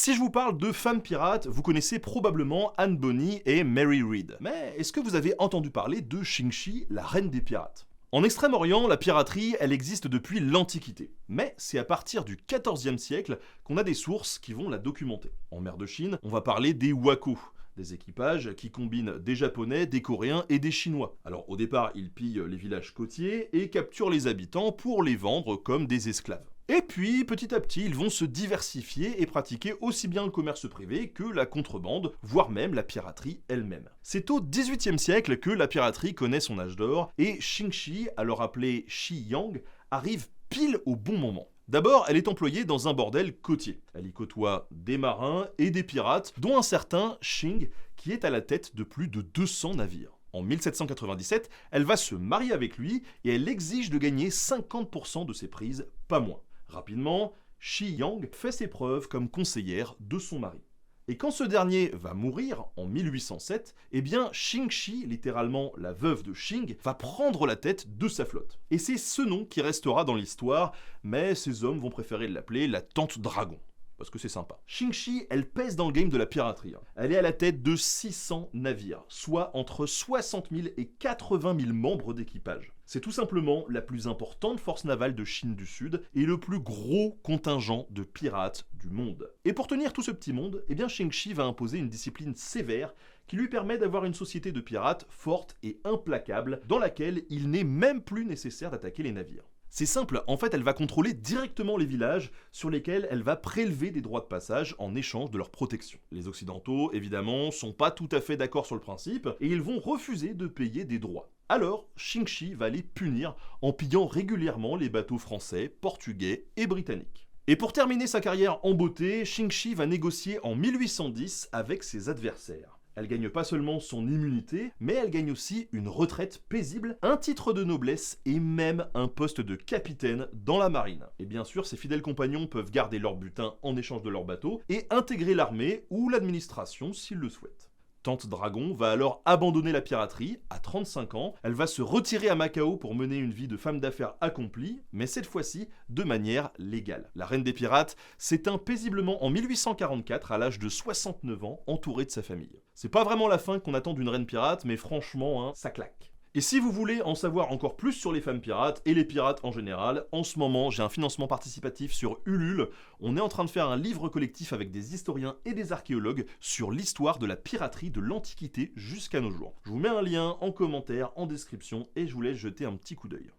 Si je vous parle de femmes pirates, vous connaissez probablement Anne Bonny et Mary Read. Mais est-ce que vous avez entendu parler de Xingxi, la reine des pirates? En Extrême-Orient, la piraterie, elle existe depuis l'Antiquité. Mais c'est à partir du XIVe siècle qu'on a des sources qui vont la documenter. En mer de Chine, on va parler des wako, des équipages qui combinent des Japonais, des Coréens et des Chinois. Alors au départ, ils pillent les villages côtiers et capturent les habitants pour les vendre comme des esclaves. Et puis, petit à petit, ils vont se diversifier et pratiquer aussi bien le commerce privé que la contrebande, voire même la piraterie elle-même. C'est au XVIIIe siècle que la piraterie connaît son âge d'or, et Xingxi, alors appelée Xi Yang, arrive pile au bon moment. D'abord, elle est employée dans un bordel côtier. Elle y côtoie des marins et des pirates, dont un certain Xing, qui est à la tête de plus de 200 navires. En 1797, elle va se marier avec lui et elle exige de gagner 50% de ses prises, pas moins. Rapidement, Xi Yang fait ses preuves comme conseillère de son mari. Et quand ce dernier va mourir en 1807, eh bien Xingxi, littéralement la veuve de Xing, va prendre la tête de sa flotte. Et c'est ce nom qui restera dans l'histoire, mais ces hommes vont préférer l'appeler la Tante Dragon. Parce que c'est sympa. Xingxi, elle pèse dans le game de la piraterie. Elle est à la tête de 600 navires, soit entre 60 000 et 80 000 membres d'équipage. C'est tout simplement la plus importante force navale de Chine du Sud et le plus gros contingent de pirates du monde. Et pour tenir tout ce petit monde, eh bien Xingxi va imposer une discipline sévère qui lui permet d'avoir une société de pirates forte et implacable dans laquelle il n'est même plus nécessaire d'attaquer les navires. C'est simple, en fait elle va contrôler directement les villages sur lesquels elle va prélever des droits de passage en échange de leur protection. Les occidentaux, évidemment, sont pas tout à fait d'accord sur le principe et ils vont refuser de payer des droits. Alors, Xingxi va les punir en pillant régulièrement les bateaux français, portugais et britanniques. Et pour terminer sa carrière en beauté, Xingxi va négocier en 1810 avec ses adversaires. Elle gagne pas seulement son immunité, mais elle gagne aussi une retraite paisible, un titre de noblesse et même un poste de capitaine dans la marine. Et bien sûr, ses fidèles compagnons peuvent garder leur butin en échange de leur bateau et intégrer l'armée ou l'administration s'ils le souhaitent. Tante Dragon va alors abandonner la piraterie à 35 ans, elle va se retirer à Macao pour mener une vie de femme d'affaires accomplie, mais cette fois-ci de manière légale. La reine des pirates s'éteint paisiblement en 1844 à l'âge de 69 ans, entourée de sa famille. C'est pas vraiment la fin qu'on attend d'une reine pirate, mais franchement, ça claque. Et si vous voulez en savoir encore plus sur les femmes pirates et les pirates en général, en ce moment j'ai un financement participatif sur Ulule. On est en train de faire un livre collectif avec des historiens et des archéologues sur l'histoire de la piraterie de l'Antiquité jusqu'à nos jours. Je vous mets un lien en commentaire, en description et je vous laisse jeter un petit coup d'œil.